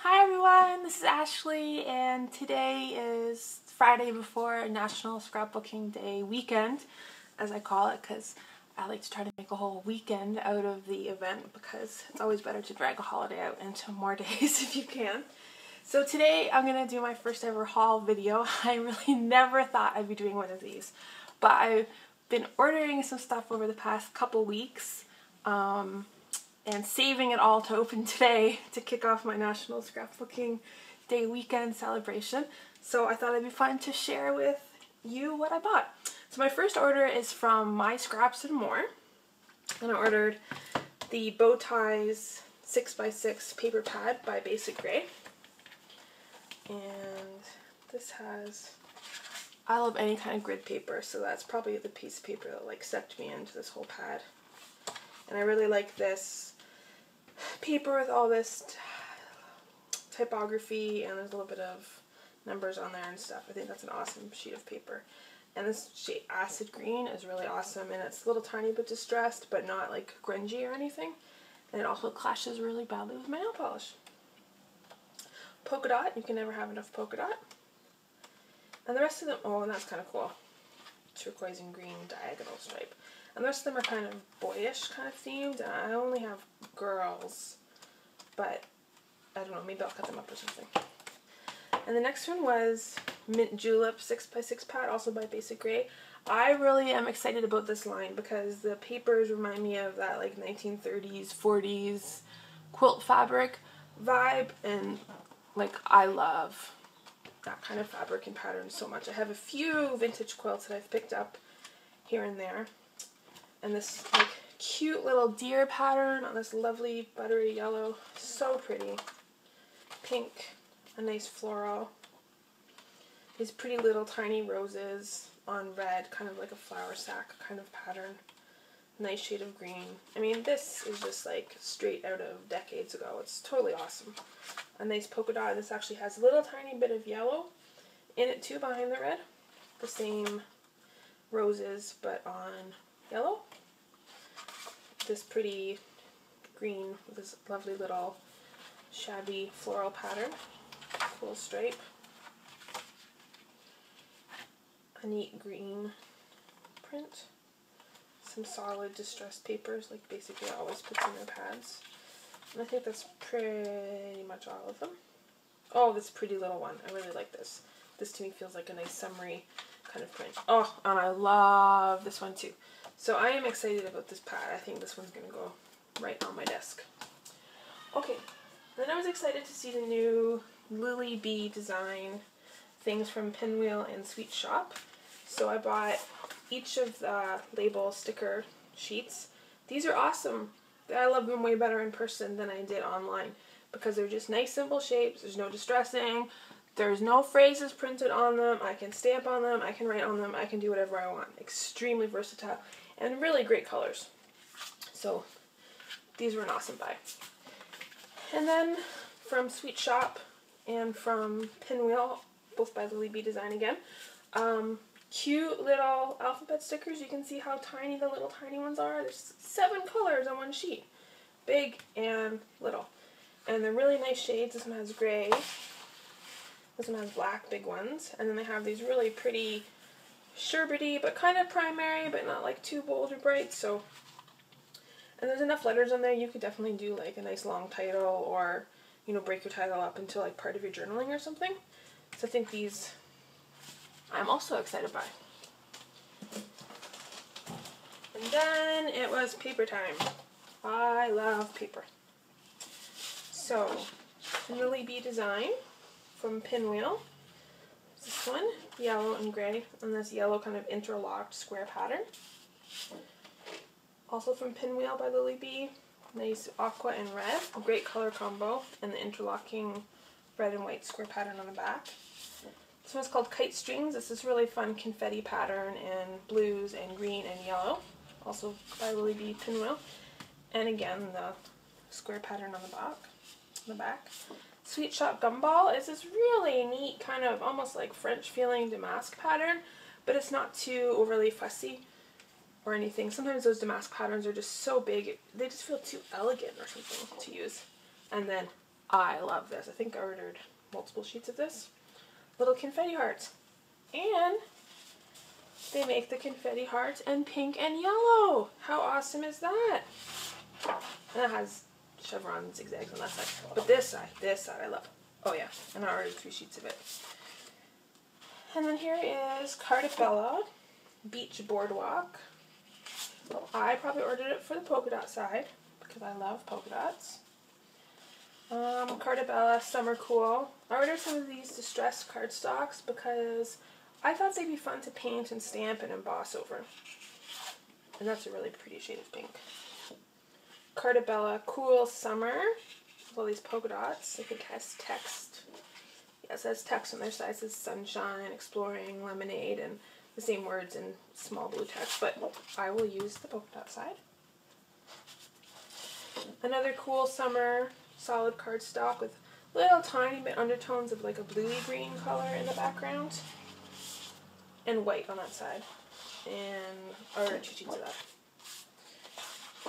Hi everyone, this is Ashley, and today is Friday before National Scrapbooking Day weekend, as I call it, because I like to try to make a whole weekend out of the event because it's always better to drag a holiday out into more days if you can. So today I'm going to do my first ever haul video. I really never thought I'd be doing one of these, but I've been ordering some stuff over the past couple weeks. And saving it all to open today to kick off my National Scrapbooking Day weekend celebration. So I thought it'd be fun to share with you what I bought. So my first order is from My Scraps and More. And I ordered the Bow Ties 6x6 paper pad by Basic Grey. And this has, I love any kind of grid paper, so that's probably the piece of paper that like sucked me into this whole pad. And I really like this paper with all this typography, and there's a little bit of numbers on there and stuff. I think that's an awesome sheet of paper. And this shade, acid green, is really awesome, and it's a little tiny bit distressed, but not like grungy or anything. And it also clashes really badly with my nail polish. Polka dot, you can never have enough polka dot. And the rest of them, oh, and that's kind of cool. Turquoise and green diagonal stripe. And the rest of them are kind of boyish kind of themed. And I only have girls, but I don't know, maybe I'll cut them up or something. And the next one was Mint Julep 6x6 pad, also by Basic Grey. I really am excited about this line because the papers remind me of that like 1930s, 40s quilt fabric vibe, and like I love that kind of fabric and pattern so much. I have a few vintage quilts that I've picked up here and there. And this like cute little deer pattern on this lovely buttery yellow, so pretty. Pink, a nice floral. These pretty little tiny roses on red, kind of like a flower sack kind of pattern. Nice shade of green. I mean, this is just like straight out of decades ago. It's totally awesome. A nice polka dot. This actually has a little tiny bit of yellow in it too behind the red. The same roses but on yellow. This pretty green with this lovely little shabby floral pattern. Cool stripe. A neat green print. Some solid distressed papers like basically always puts in their pads. And I think that's pretty much all of them. Oh, this pretty little one. I really like this. This to me feels like a nice summery kind of print. Oh, and I love this one too. So I am excited about this pad. I think this one's going to go right on my desk. Okay, then I was excited to see the new Lily Bee design things from Pinwheel and Sweet Shop. So I bought each of the label sticker sheets. These are awesome. I love them way better in person than I did online because they're just nice simple shapes. There's no distressing. There's no phrases printed on them. I can stamp on them. I can write on them. I can do whatever I want. Extremely versatile. And really great colors. So these were an awesome buy. And then from Sweet Shop and from Pinwheel, both by Lily Bee Design again, cute little alphabet stickers. You can see how tiny the little tiny ones are. There's 7 colors on one sheet. Big and little. And they're really nice shades. This one has gray. This one has black, big ones. And then they have these really pretty sherbety, but kind of primary, but not like too bold or bright. So, and there's enough letters on there. You could definitely do like a nice long title, or you know, break your title up into like part of your journaling or something. So I think these I'm also excited by. And then it was paper time. I love paper. So Lily Bee Design from Pinwheel. This one, yellow and gray, and this yellow kind of interlocked square pattern. Also from Pinwheel by Lily Bee, nice aqua and red, a great color combo, and the interlocking red and white square pattern on the back. This one's called Kite Strings. This is really fun confetti pattern in blues and green and yellow, also by Lily Bee Pinwheel. And again, the square pattern on the back. Sweet Shop Gumball is this really neat kind of almost like French feeling damask pattern, but it's not too overly fussy or anything. Sometimes those damask patterns are just so big, they just feel too elegant or something to use. And then I love this. I think I ordered multiple sheets of this. Little confetti hearts. And they make the confetti hearts in pink and yellow. How awesome is that? And it has chevron zigzags on that side. But this side I love. Oh yeah, and I ordered 3 sheets of it. And then here is Cartabella Beach Boardwalk. I probably ordered it for the polka dot side because I love polka dots. Cartabella Summer Cool. I ordered some of these distressed cardstocks because I thought they'd be fun to paint and stamp and emboss over. And that's a really pretty shade of pink. Cartabella Cool Summer. With all these polka dots. I think it has text. Yeah, it says text on their side. It says sunshine, exploring, lemonade, and the same words in small blue text. But I will use the polka dot side. Another Cool Summer solid cardstock with little tiny bit undertones of like a bluey green color in the background. And white on that side. And I ordered 2 sheets of that.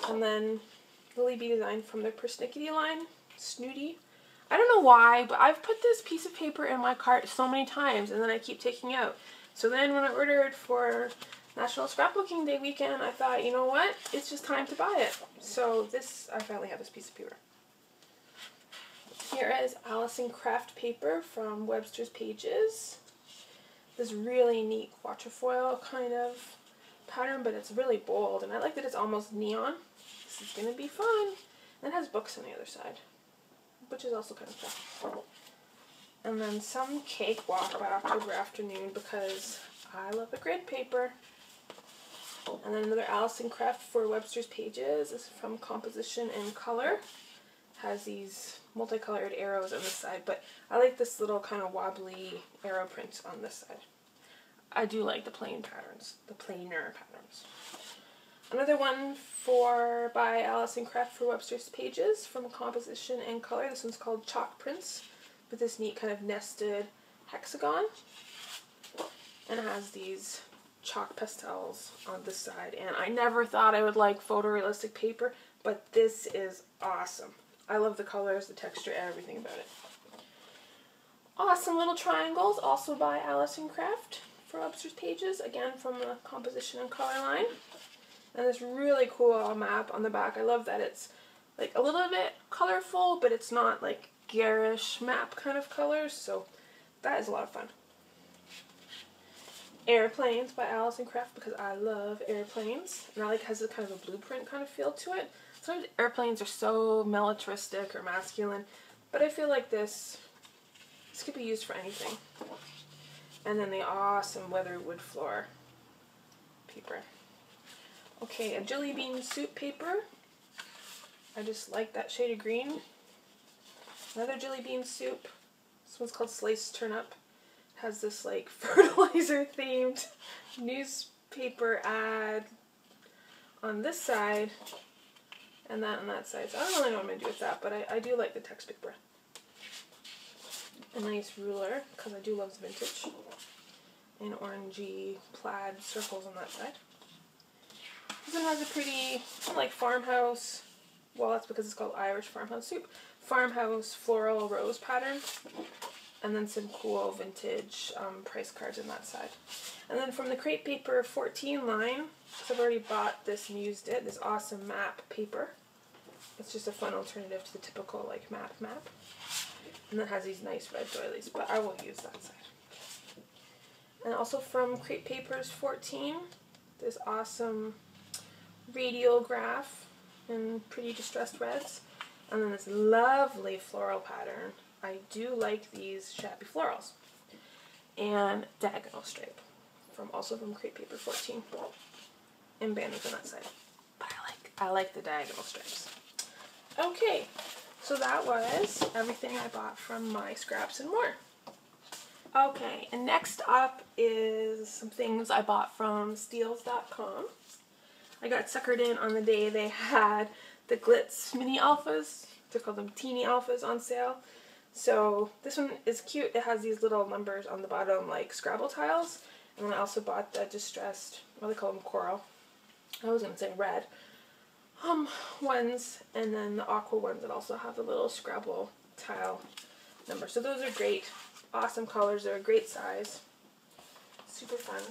And then Lily B Design from their Persnickety line. Snooty. I don't know why, but I've put this piece of paper in my cart so many times and then I keep taking out. So then when I ordered for National Scrapbooking Day weekend, I thought, you know what? It's just time to buy it. So I finally have this piece of paper. Here is Allison Craft Paper from Webster's Pages. This really neat quatrefoil kind of pattern, but it's really bold, and I like that it's almost neon. This is going to be fun. And it has books on the other side, which is also kind of fun. And then some cake walk by October Afternoon because I love the grid paper. And then another Allison Craft for Webster's Pages. This is from Composition and Color. Has these multicolored arrows on this side, but I like this little kind of wobbly arrow print on this side. I do like the plain patterns, the plainer patterns. Another one by Allison Craft for Webster's Pages from Composition and Color. This one's called Chalk Prints with this neat kind of nested hexagon. And it has these chalk pastels on this side. And I never thought I would like photorealistic paper, but this is awesome. I love the colors, the texture, everything about it. Awesome little triangles, also by Allison Craft for Webster's Pages, again from the Composition and Color line. And this really cool map on the back. I love that it's like a little bit colorful, but it's not like garish map kind of colors, so that is a lot of fun. Airplanes by Allison Craft because I love airplanes, and I like it has a kind of a blueprint kind of feel to it. Sometimes airplanes are so militaristic or masculine, but I feel like this could be used for anything. And then the awesome weatherwood floor paper. Okay, a jelly bean soup paper. I just like that shade of green. Another jelly bean soup. This one's called Sliced Turnip. Has this like fertilizer themed newspaper ad on this side and that on that side. So I don't really know what I'm going to do with that, but I do like the text paper. A nice ruler, because I do love the vintage. And orangey plaid circles on that side. This one has a pretty, like, farmhouse, well, that's because it's called Irish Farmhouse Soup, farmhouse floral rose pattern. And then some cool vintage price cards on that side. And then from the Crate Paper 14 line, because I've already bought this and used it, this awesome map paper. It's just a fun alternative to the typical like map. And then has these nice red doilies, but I will use that side. And also from Crate Papers 14, this awesome radial graph in pretty distressed reds. And then this lovely floral pattern. I do like these shabby florals. And diagonal stripe, also from Crate Paper 14. And bandage on that side. But I like the diagonal stripes. Okay, so that was everything I bought from my scraps and more. Okay, and next up is some things I bought from steals.com. I got suckered in on the day they had the Glitz Mini Alphas. They're called them Teeny Alphas on sale. So this one is cute. It has these little numbers on the bottom like Scrabble tiles. And then I also bought the distressed, what do they call them, coral. I was going to say red. Ones. And then the aqua ones that also have the little Scrabble tile number. So those are great. Awesome colors. They're a great size. Super fun.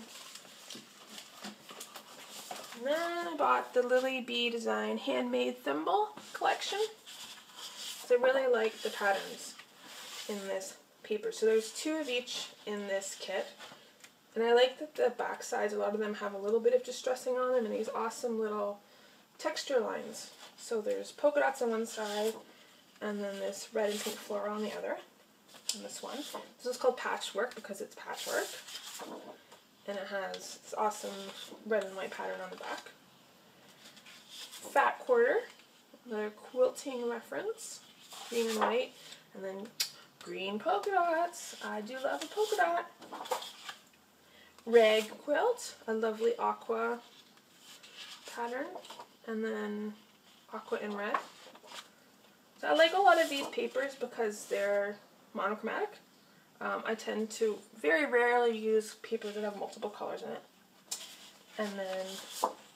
And then I bought the Lily Bee Design Handmade Thimble collection. So I really like the patterns in this paper. So there's 2 of each in this kit. And I like that the back sides, a lot of them have a little bit of distressing on them and these awesome little texture lines. So there's polka dots on one side and then this red and pink floral on the other. And this one. This is called Patchwork because it's patchwork. And it has this awesome red and white pattern on the back. Fat Quarter, another quilting reference. Green and white. And then green polka dots. I do love a polka dot. Rag Quilt, a lovely aqua pattern. And then aqua and red. So I like a lot of these papers because they're monochromatic. I tend to very rarely use papers that have multiple colors in it. And then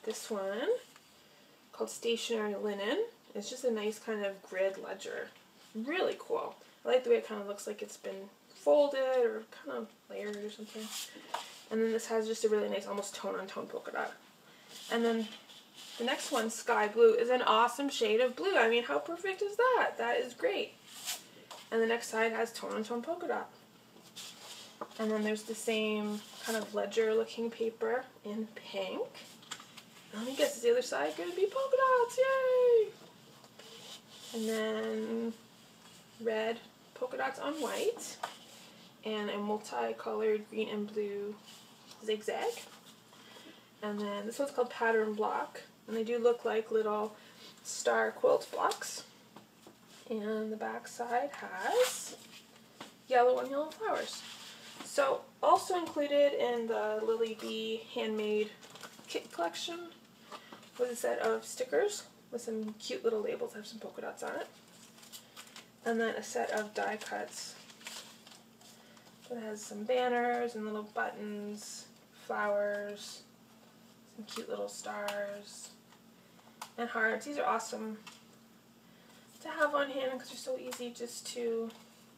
this one, called Stationary Linen, is just a nice kind of grid ledger. Really cool. I like the way it kind of looks like it's been folded or kind of layered or something. And then this has just a really nice, almost tone-on-tone polka dot. And then the next one, Sky Blue, is an awesome shade of blue. I mean, how perfect is that? That is great. And the next side has tone-on-tone polka dot. And then there's the same kind of ledger-looking paper in pink. And let me guess, is the other side going to be polka dots? Yay! And then red polka dots on white. And a multicolored green and blue zigzag. And then this one's called Pattern Block. And they do look like little star quilt blocks. And the back side has yellow and yellow flowers. So also included in the Lily Bee Handmade Kit collection was a set of stickers with some cute little labels that have some polka dots on it. And then a set of die cuts that has some banners and little buttons, flowers, some cute little stars, and hearts. These are awesome to have on hand because they're so easy just to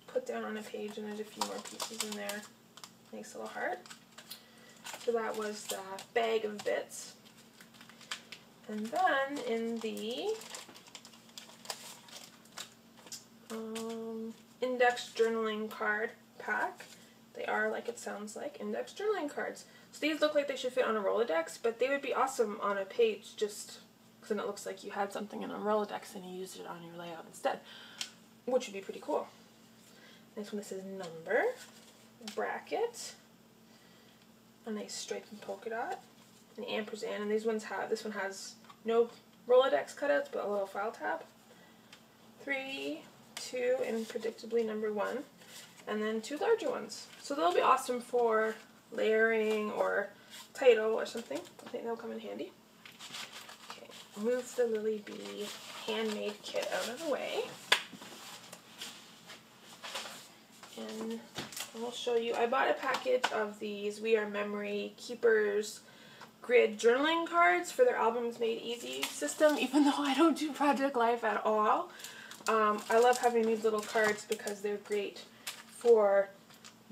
put down on a page, and there's a few more pieces in there. Nice little heart. So that was the bag of bits. And then in the index journaling card pack, they are, like it sounds like, index journaling cards. So these look like they should fit on a Rolodex, but they would be awesome on a page just because then it looks like you had something in a Rolodex and you used it on your layout instead, which would be pretty cool. Next one, this is number, bracket, a nice striped polka dot, an ampersand, and these ones have, this one has no Rolodex cutouts but a little file tab. 3, 2, and predictably number 1, and then 2 larger ones. So they'll be awesome for layering or title or something. I think they'll come in handy. Okay, move the Lily Bee handmade kit out of the way. And I'll show you, I bought a package of these We Are Memory Keepers grid journaling cards for their Albums Made Easy system, even though I don't do Project Life at all. I love having these little cards because they're great for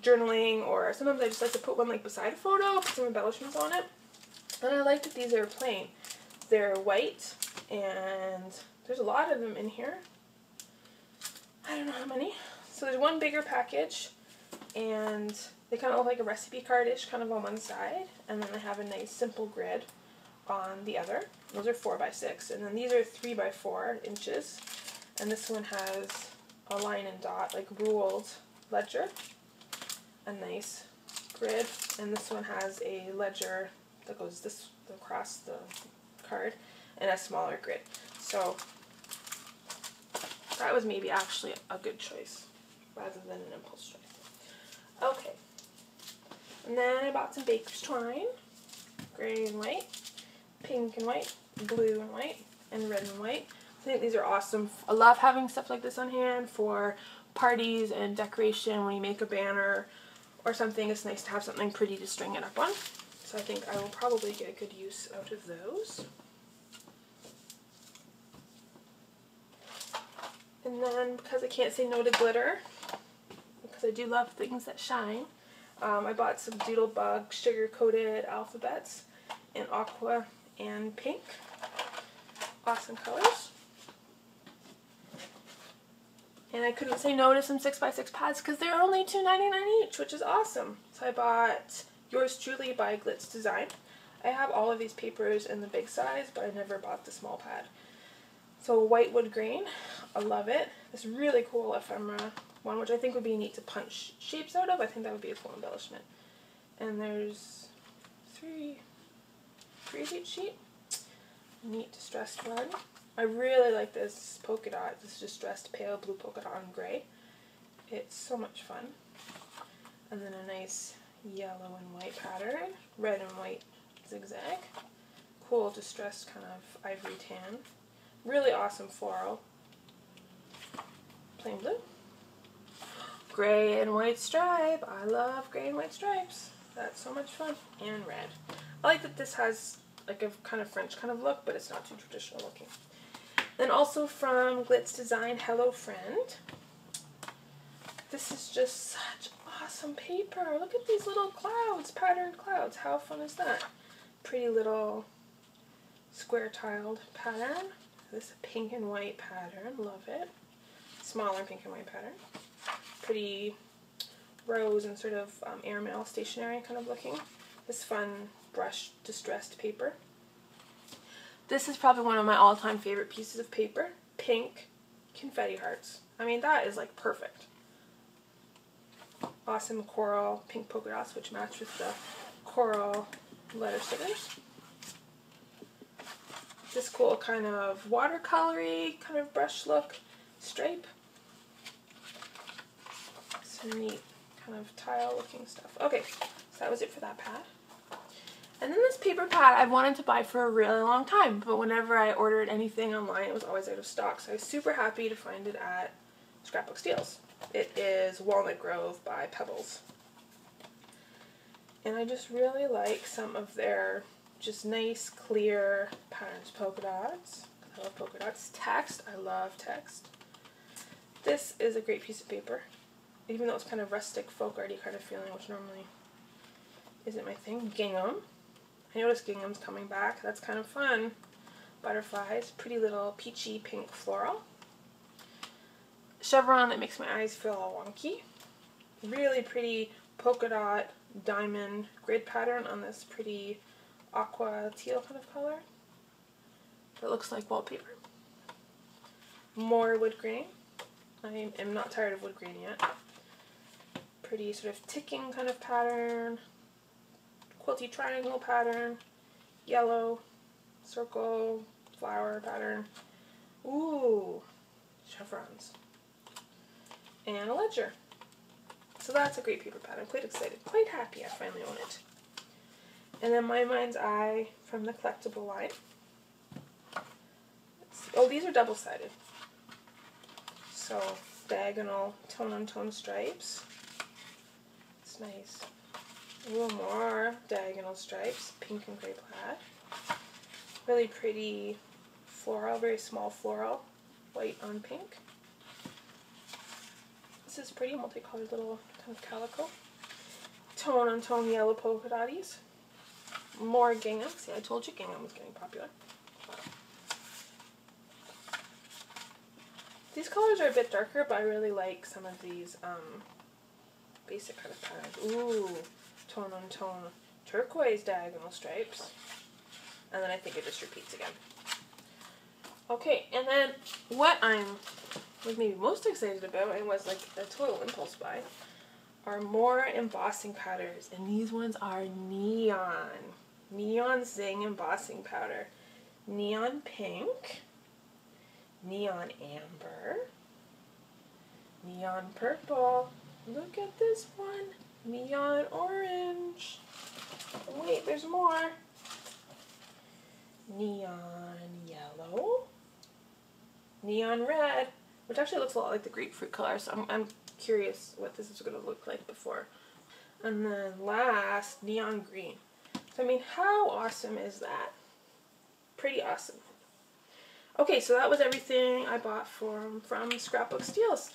journaling, or sometimes I just like to put one like beside a photo, put some embellishments on it. And I like that these are plain. They're white, and there's a lot of them in here. I don't know how many. So there's one bigger package, and they kind of look like a recipe card-ish kind of on one side, and then they have a nice simple grid on the other. Those are 4 by 6, and then these are 3 by 4 inches, and this one has a line and dot, like ruled ledger, a nice grid, and this one has a ledger that goes this across the card, and a smaller grid. So that was maybe actually a good choice rather than an impulse choice. Okay, and then I bought some baker's twine, gray and white, pink and white, blue and white, and red and white. I think these are awesome. I love having stuff like this on hand for parties and decoration. When you make a banner or something, it's nice to have something pretty to string it up on. So I think I will probably get good use out of those. And then because I can't say no to glitter, because I do love things that shine, I bought some Doodlebug sugar-coated alphabets in aqua and pink. Awesome colors. And I couldn't say no to some 6x6 pads because they're only $2.99 each, which is awesome. So I bought Yours Truly by Glitz Design. I have all of these papers in the big size, but I never bought the small pad. So white wood grain, I love it. This really cool ephemera one, which I think would be neat to punch shapes out of. I think that would be a cool embellishment. And there's three of each sheet. Neat distressed one. I really like this polka dot, this distressed pale blue polka dot on gray. It's so much fun. And then a nice yellow and white pattern, red and white zigzag. Cool distressed kind of ivory tan. Really awesome floral. Plain blue. Gray and white stripe. I love gray and white stripes. That's so much fun. And red. I like that this has like a kind of French kind of look, but it's not too traditional looking. Then also from Glitz Design, Hello Friend. This is just such awesome paper. Look at these little clouds, patterned clouds. How fun is that? Pretty little square tiled pattern. This pink and white pattern, love it. Smaller pink and white pattern. Pretty rose and sort of airmail stationery kind of looking. This fun brush distressed paper. This is probably one of my all-time favorite pieces of paper. Pink confetti hearts. I mean, that is like perfect. Awesome coral pink polka dots, which match with the coral letter stickers. This cool kind of watercolory kind of brush look stripe. Some neat kind of tile looking stuff. Okay, so that was it for that pad. And then this paper pad I've wanted to buy for a really long time, but whenever I ordered anything online it was always out of stock, so I was super happy to find it at Scrapbook Steals. It is Walnut Grove by Pebbles. And I just really like some of their just nice, clear patterns. Polka dots. I love polka dots. Text. I love text. This is a great piece of paper. Even though it's kind of rustic, folk arty kind of feeling, which normally isn't my thing. Gingham. I noticed gingham's coming back. That's kind of fun. Butterflies. Pretty little peachy pink floral. Chevron that makes my eyes feel all wonky. Really pretty polka dot diamond grid pattern on this pretty aqua teal kind of color. It looks like wallpaper. More wood grain. I am not tired of wood grain yet. Pretty sort of ticking kind of pattern. Quilty triangle pattern. Yellow circle flower pattern. Ooh, chevrons. And a ledger. So that's a great paper pad. I'm quite excited, quite happy I finally own it. And then My Mind's Eye from the collectible line. Oh, these are double-sided. So diagonal tone-on-tone stripes. It's nice. A little more diagonal stripes, pink and gray plaid. Really pretty floral, very small floral, white on pink. This is pretty multicolored little kind of calico. Tone-on-tone yellow polka dotties. More gingham. See, I told you gingham was getting popular. These colors are a bit darker, but I really like some of these basic kind of patterns. Ooh, tone-on-tone turquoise diagonal stripes. And then I think it just repeats again. Okay, and then what I'm maybe most excited about, and was like a total impulse buy, are more embossing powders. And these ones are neon. Neon Zing embossing powder. Neon pink. Neon amber. Neon purple. Look at this one. Neon orange. Wait, there's more. Neon yellow. Neon red. Which actually looks a lot like the grapefruit color, so I'm curious what this is going to look like before. And then last, neon green. So I mean, how awesome is that? Pretty awesome. Okay, so that was everything I bought from Scrapbook Steals.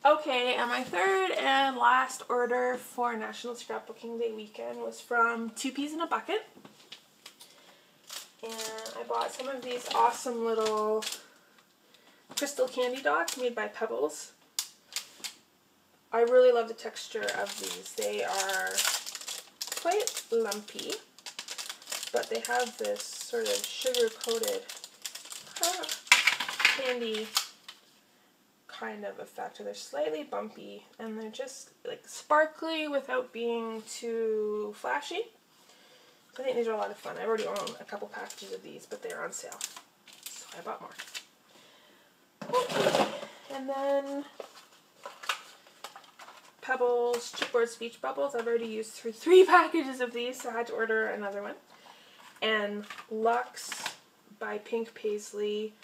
Okay, and my third and last order for National Scrapbooking Day weekend was from Two Peas in a Bucket. And I bought some of these awesome little crystal candy dots made by Pebbles. I really love the texture of these. They are quite lumpy, but they have this sort of sugar-coated candy kind of effect. They're slightly bumpy, and they're just like sparkly without being too flashy. So I think these are a lot of fun. I already own a couple packages of these, but they're on sale, so I bought more. Okay, and then Pebbles chipboard speech bubbles. I've already used through 3 packages of these, so I had to order another one. And Luxe by Pink Paisley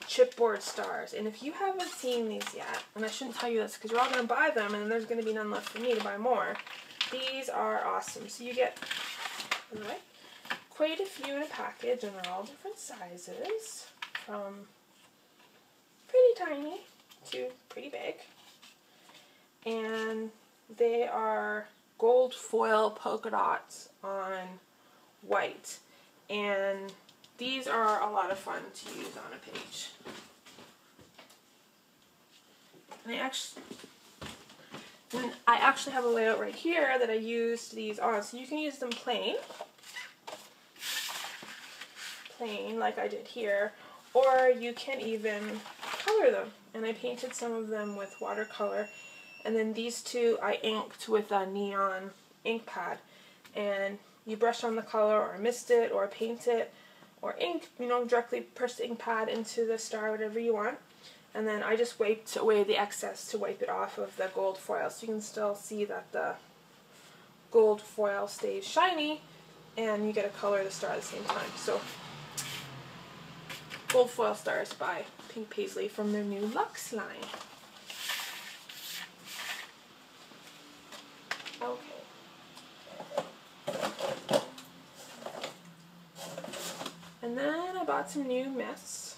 chipboard stars. And if you haven't seen these yet, and I shouldn't tell you this because you're all going to buy them and there's going to be none left for me to buy more, these are awesome. So you get quite a few in a package, and they're all different sizes, from pretty tiny to pretty big. And they are gold foil polka dots on white. And these are a lot of fun to use on a page. And I actually have a layout right here that I used these on. So you can use them plain like I did here, or you can even color them. And I painted some of them with watercolor. And then these two I inked with a neon ink pad. And you brush on the color, or mist it, or paint it, or ink, directly press the ink pad into the star, whatever you want. And then I just wiped away the excess to wipe it off of the gold foil. So you can still see that the gold foil stays shiny, and you get to color the star at the same time. So, gold foil stars by Pink Paisley from their new Luxe line. Okay. And then I bought some new mists.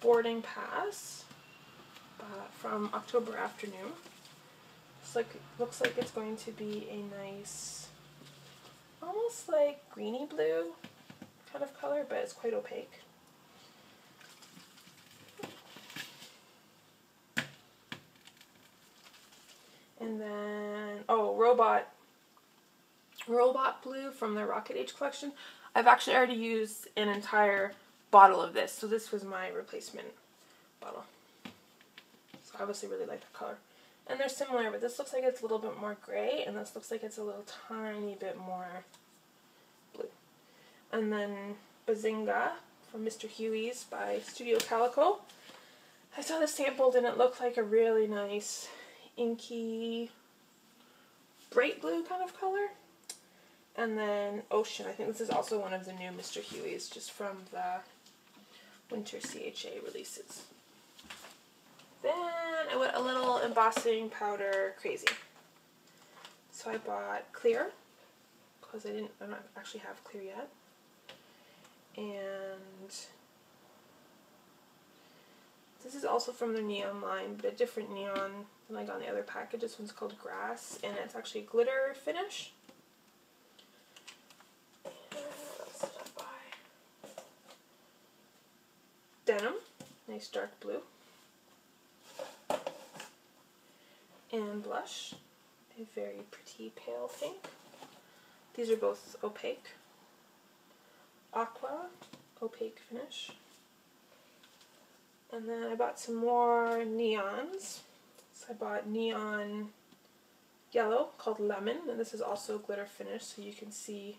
Boarding pass from October Afternoon. Looks like it's going to be a nice, almost like greeny blue kind of color, but it's quite opaque. And then, Robot Blue from the Rocket Age collection. I've actually already used an entire bottle of this, so this was my replacement bottle. So I obviously really like the color. And they're similar, but this looks like it's a little bit more gray, and this looks like it's a little tiny bit more blue. And then Bazinga from Mr. Huey's by Studio Calico. I saw this sampled and it looked like a really nice inky bright blue kind of color. And then Ocean. I think this is also one of the new Mr. Huey's, just from the winter CHA releases. Then I went a little embossing powder crazy. So I bought clear, because I don't actually have clear yet. And this is also from the neon line, but a different neon than I got on the other package. This one's called Grass, and it's actually glitter finish. And what else did I buy? Denim, nice dark blue. And blush, a very pretty pale pink. These are both opaque. Aqua, opaque finish. And then I bought some more neons. So I bought neon yellow called Lemon, and this is also glitter finish, so you can see,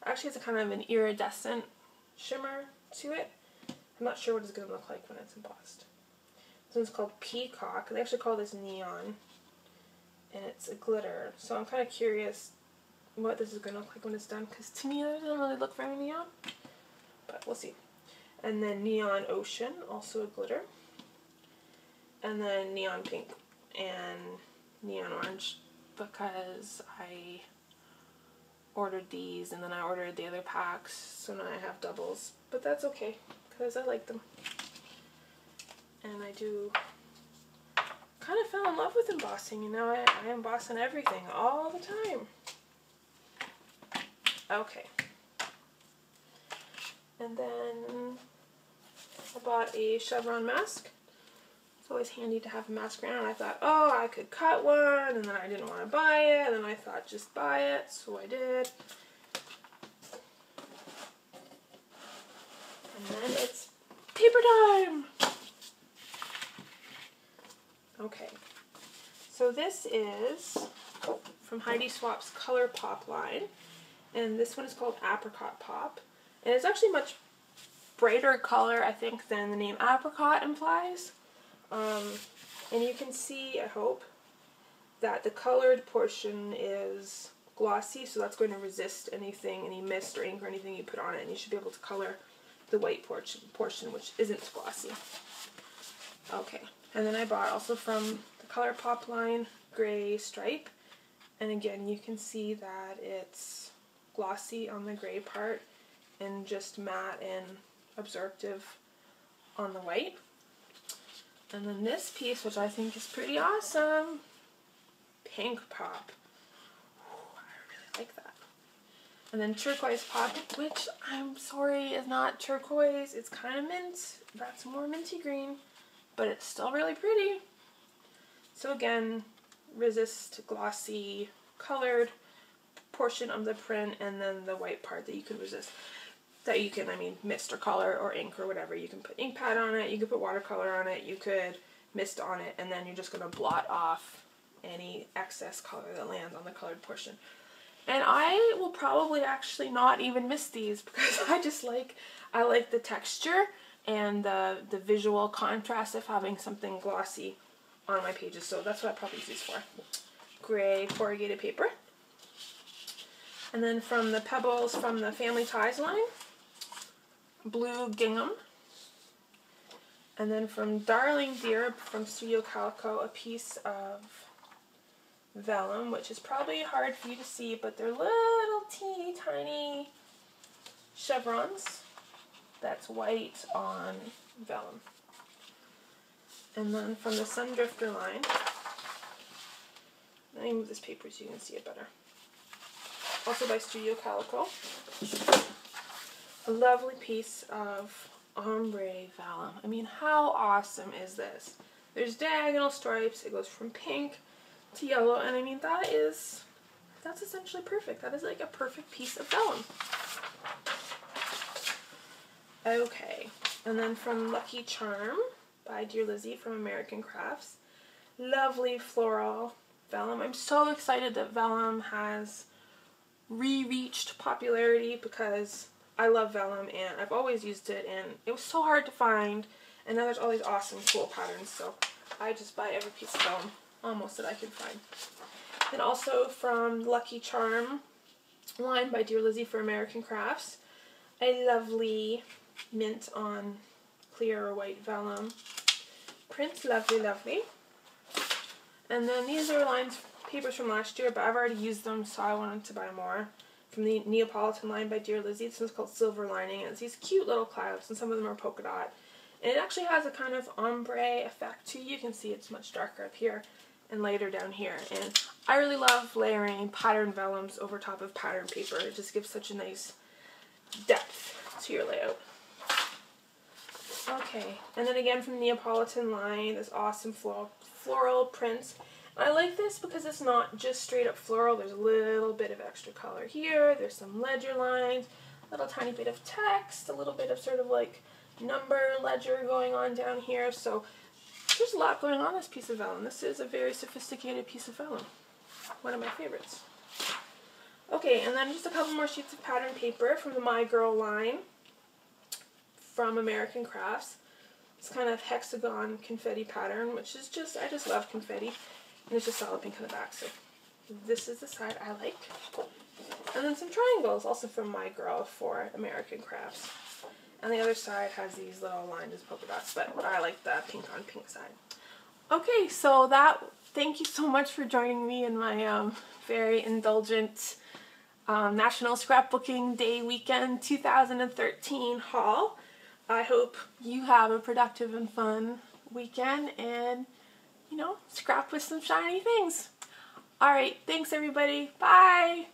actually it's a kind of an iridescent shimmer to it. I'm not sure what it's going to look like when it's embossed. This one's called Peacock. They actually call this neon, and it's a glitter. So I'm kind of curious what this is going to look like when it's done, because to me it doesn't really look very neon, but we'll see. And then Neon Ocean, also a glitter. And then Neon Pink and Neon Orange, because I ordered these, and then I ordered the other packs, so now I have doubles. But that's okay, because I like them. And I do kind of fell in love with embossing, you know, I emboss on everything all the time. Okay. And then I bought a chevron mask. It's always handy to have a mask around. I thought, oh, I could cut one, and then I didn't want to buy it, and then I thought just buy it, so I did. And then it's paper time! Okay, so this is from Heidi Swapp's Color Pop line, and this one is called Apricot Pop, and it's actually much brighter color, I think, than the name apricot implies. And you can see, I hope, that the colored portion is glossy, so that's going to resist anything, any mist or ink or anything you put on it, and you should be able to color the white portion which isn't glossy. Okay, and then I bought also from the Color Pop line gray stripe, and again you can see that it's glossy on the gray part and just matte and absorptive on the white. And then this piece, which I think is pretty awesome, Pink Pop. Ooh, I really like that. And then Turquoise Pop, which I'm sorry is not turquoise. It's kind of mint. That's more minty green, but it's still really pretty. So again, resist glossy colored portion of the print, and then the white part that you can resist. That you can, I mean, mist or color or ink or whatever. You can put ink pad on it, you could put watercolor on it, you could mist on it, and then you're just going to blot off any excess color that lands on the colored portion. And I will probably actually not even mist these because I like the texture and the visual contrast of having something glossy on my pages, so that's what I probably use these for. Gray corrugated paper. And then from the Pebbles from the Family Ties line, blue gingham. And then from Darling Dear from Studio Calico, a piece of vellum, which is probably hard for you to see, but they're little teeny tiny chevrons that's white on vellum. And then from the Sundrifter line, let me move this paper so you can see it better. Also by Studio Calico, a lovely piece of ombre vellum. I mean, how awesome is this? There's diagonal stripes. It goes from pink to yellow, and I mean that's essentially perfect. That is like a perfect piece of vellum. Okay, and then from Lucky Charm by Dear Lizzie from American Crafts, lovely floral vellum. I'm so excited that vellum has re-reached popularity because I love vellum and I've always used it, and it was so hard to find, and now there's all these awesome cool patterns, so I just buy every piece of vellum almost that I can find. And also from Lucky Charm line by Dear Lizzie for American Crafts, a lovely mint on clear or white vellum print. Lovely, lovely. And then these are papers from last year, but I've already used them, so I wanted to buy more. From the Neapolitan line by Dear Lizzie. This one's called Silver Lining, and it's these cute little clouds, and some of them are polka dot. And it actually has a kind of ombre effect too. You can see it's much darker up here and lighter down here. And I really love layering patterned vellums over top of patterned paper. It just gives such a nice depth to your layout. Okay, and then again from the Neapolitan line, this awesome floral print. I like this because it's not just straight up floral. There's a little bit of extra color here. There's some ledger lines, a little tiny bit of text, a little bit of sort of like number ledger going on down here. So there's a lot going on in this piece of vellum. This is a very sophisticated piece of vellum. One of my favorites. Okay, and then just a couple more sheets of pattern paper from the My Girl line from American Crafts. It's kind of hexagon confetti pattern, which is just, I just love confetti. And there's just solid pink on the back, so this is the side I like. And then some triangles, also from My Girl for American Crafts. And the other side has these little lines as polka dots, but I like the pink on pink side. Okay, so thank you so much for joining me in my very indulgent National Scrapbooking Day Weekend 2013 haul. I hope you have a productive and fun weekend and, you know, scrap with some shiny things. Alright, thanks everybody. Bye!